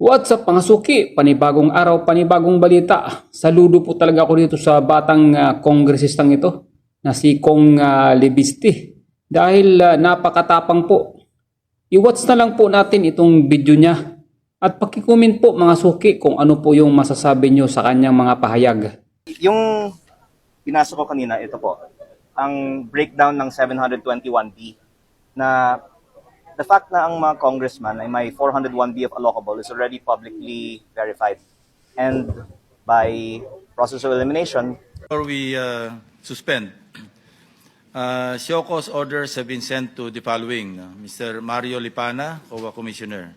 What's up mga suki? Panibagong araw, panibagong balita. Saludo po talaga ako dito sa batang kongresistang ito na si Kong Levisti. Dahil napakatapang po. I-watch na lang po natin itong video niya. At pakicomment po mga suki kung ano po yung masasabi nyo sa kanyang mga pahayag. Yung pinasok ko kanina, ito po, ang breakdown ng 721B na the fact na ang mga congressman ay may 401B of allocable is already publicly verified. And by process of elimination, Before we suspend, show cause orders have been sent to the following. Mr. Mario Lipana, COA Commissioner.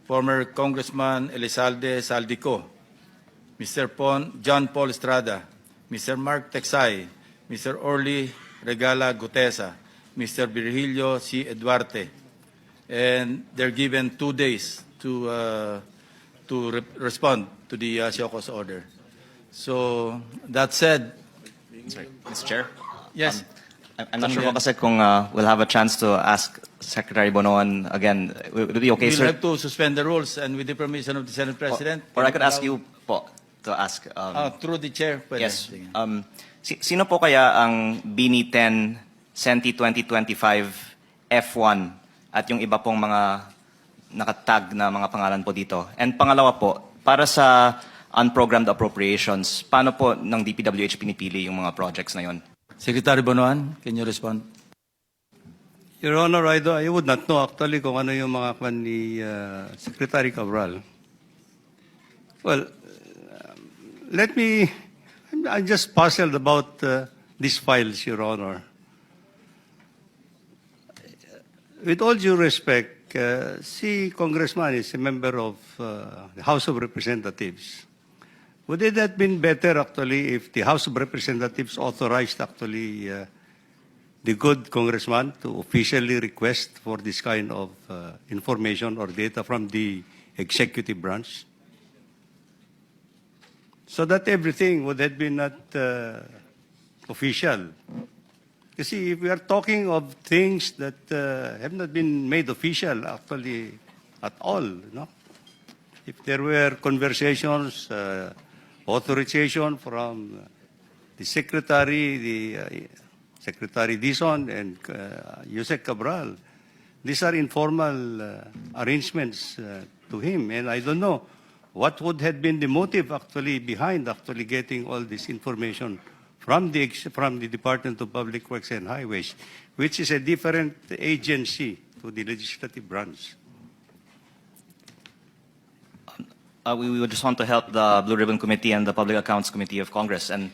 Former Congressman Elizalde Saldico. Mr. John Paul Estrada. Mr. Mark Texay. Mr. Orly Regala Gutesa. Mr. Virgilio C. Eduarte. And they're given 2 days to respond to the show cause order. So, that said, Sorry, Mr. Chair? yes. I'm not sure kasi kung we'll have a chance to ask Secretary Bonoan again. Would it be okay, We'll sir? have to suspend the rules and with the permission of the Senate President. Or I could ask you po to ask. Through the chair. Pwede. Yes. Sino po kaya ang BINI 10 Senti 2025 F1 at yung iba pong mga nakatag na mga pangalan po dito? And pangalawa po, para sa unprogrammed appropriations, paano po ng DPWH pinipili yung mga projects na yon? Secretary Bonoan, can you respond? Your Honor, I would not know actually kung ano yung mga kwan ni Secretary Cabral. Well, I'm just puzzled about these files, Your Honor. With all due respect, si Congressman is a member of the House of Representatives. Would it have been better actually if the House of Representatives authorized actually the good congressman to officially request for this kind of information or data from the executive branch? So that everything would have been not official. You see, if we are talking of things that have not been made official actually at all, no? If there were conversations, authorization from the Secretary, Secretary Dizon and Yusek Cabral, these are informal arrangements to him, and I don't know what would have been the motive actually behind actually getting all this information from the Department of Public Works and Highways, which is a different agency to the legislative branch. We would just want to help the Blue Ribbon Committee and the Public Accounts Committee of Congress. And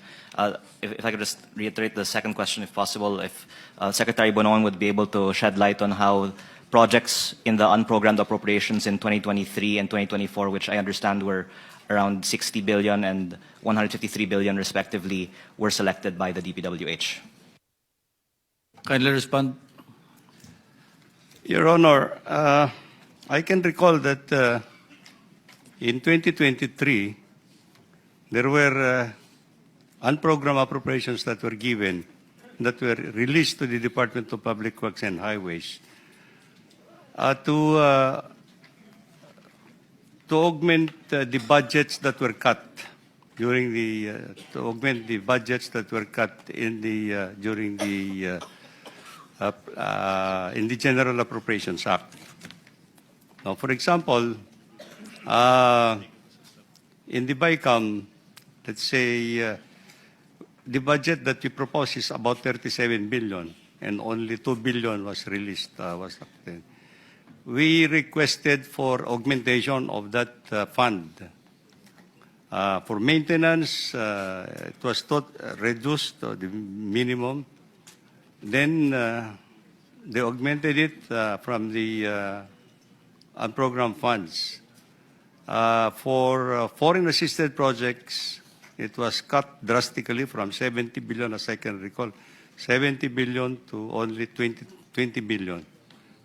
if I could just reiterate the second question, if possible, if Secretary Bonoan would be able to shed light on how projects in the unprogrammed appropriations in 2023 and 2024, which I understand were around 60 billion and 153 billion respectively, were selected by the DPWH. Kindly respond. Your Honor, I can recall that in 2023, there were unprogrammed appropriations that were given, that were released to the Department of Public Works and Highways to augment the budgets that were cut during the to augment the budgets that were cut in the during the in the General Appropriations Act. Now, for example, in the BICAM, let's say the budget that we propose is about 37 billion, and only 2 billion was released. We requested for augmentation of that fund. For maintenance, it was reduced to the minimum. Then they augmented it from the unprogrammed funds. For foreign assisted projects, it was cut drastically from 70 billion, as I can recall, 70 billion to only 20 billion.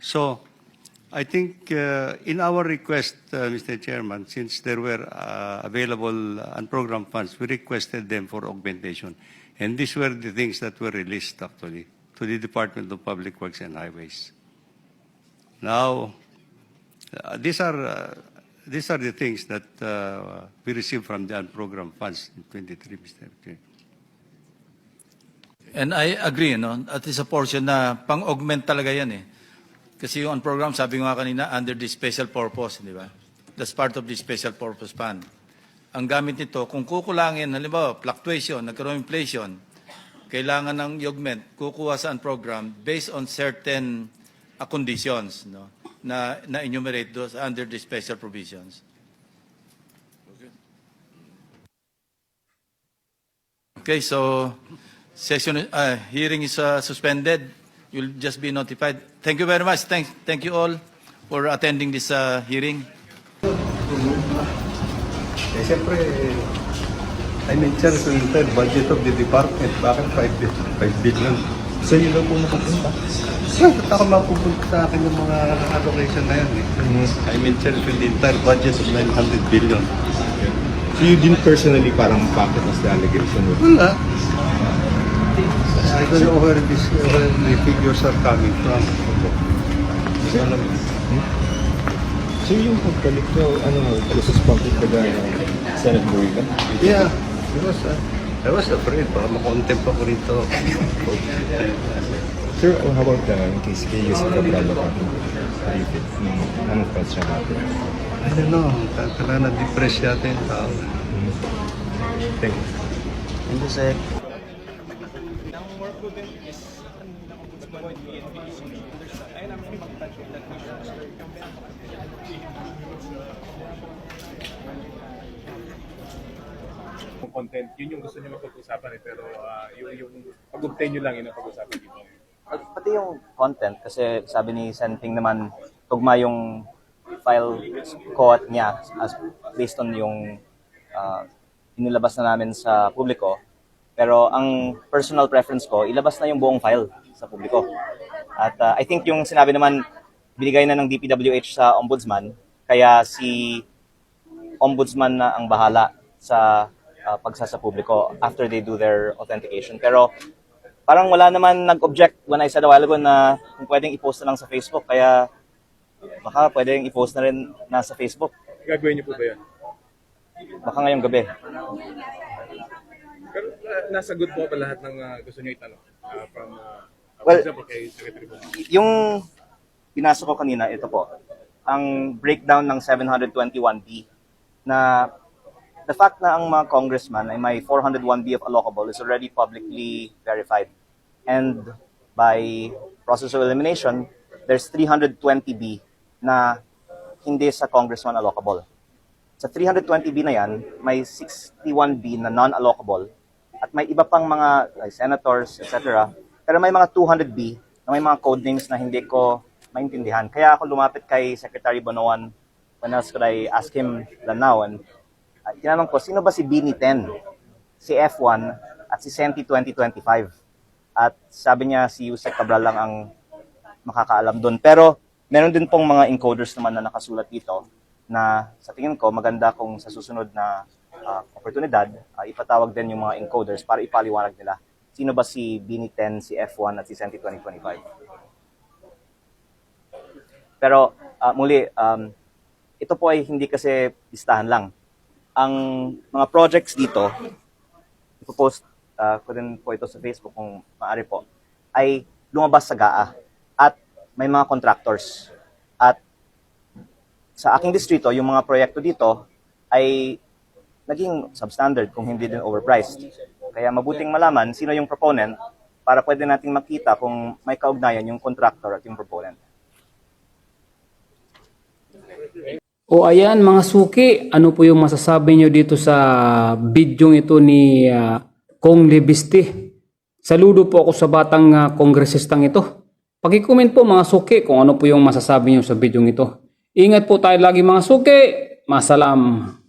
So I think in our request, Mr. Chairman, since there were available unprogrammed funds, we requested them for augmentation. And these were the things that were released actually to the Department of Public Works and Highways. Now, these are the things that we received from the program funds in 23, Mr. Chair. And I agree, no? At least a portion na pang-augment talaga yan eh. Kasi yung on-program, sabi ko nga kanina, under the special purpose, di ba? That's part of the special purpose fund. Ang gamit nito, kung kukulangin, halimbawa, fluctuation, nagkaroon inflation, kailangan ng augment, kukuha sa on-program based on certain conditions, no? Na enumerate those under the special provisions. Okay, so hearing is suspended. You'll just be notified. Thank you very much. Thank you all for attending this hearing. Eh, siyempre, I mentioned sa entire budget of the department, bakit 5 billion? So yun lang po nakapunta. Bakit ako mapupunta sa akin yung mga allocation na yan eh? I mentioned sa the entire budget of 900 billion. So you didn't personally parang pocket as the allegation with? Wala. I don't know where the figures are coming from. So yung pagkalik ko, this is public to the Senate Burigan? Yeah, I was afraid, baka makontempt ako rito. Sir, how about in case kayo sa Cabral account? How do you feel? Anong thoughts siya natin? I don't know, talaga na-depress yata yung tao. Thank you. Thank you, sir. Content, yun yung gusto niyo mapag-usapan pero yung pag-obtain nyo lang yun ang pag-usapan dito. Pati yung content, kasi sabi ni Senting naman, tugma yung file quote niya as based on yung inilabas na namin sa publiko. Pero ang personal preference ko, ilabas na yung buong file sa publiko. At I think yung sinabi naman, binigay na ng DPWH sa ombudsman, kaya si ombudsman na ang bahala sa pagsasa publiko after they do their authentication. Pero parang wala naman nag-object when I said a while ago na kung pwedeng i-post na lang sa Facebook, kaya baka pwedeng i-post na rin na sa Facebook. Gagawin niyo po ba yun? Baka ngayong gabi. Pero nasagot po ba lahat ng gusto niyo itanong? From, Well, for example, kay Secretary Bono? Yung pinasok ko kanina, ito po, ang breakdown ng 721B na the fact na ang mga congressman ay may 401B of allocable is already publicly verified. And by process of elimination, there's 320B na hindi sa congressman allocable. Sa 320B na yan, may 61B na non-allocable at may iba pang mga like senators, etc. Pero may mga 200B na may mga code names na hindi ko maintindihan. Kaya ako lumapit kay Secretary Bonoan, when else could I ask him than now? And tinanong ko, sino ba si Bini 10, si F1 at si Senti 2025? At sabi niya si Yusek Cabral lang ang makakaalam doon. Pero meron din pong mga encoders naman na nakasulat dito na sa tingin ko maganda kung sa susunod na oportunidad, ipatawag din yung mga encoders para ipaliwanag nila sino ba si Bini 10, si F1 at si Senti 2025. Pero muli, ito po ay hindi kasi listahan lang. Ang mga projects dito, ipopost ko din po ito sa Facebook kung maaari po, ay lumabas sa GAA at may mga contractors. At sa aking distrito, yung mga proyekto dito ay naging substandard kung hindi din overpriced. Kaya mabuting malaman sino yung proponent para pwede nating makita kung may kaugnayan yung contractor at yung proponent. O ayan mga suki, ano po yung masasabi nyo dito sa bidyong ito ni Kong Libiste? Saludo po ako sa batang kongresistang ito. Paki-comment po mga suki kung ano po yung masasabi nyo sa bidyong ito. Ingat po tayo lagi mga suki. Masalam.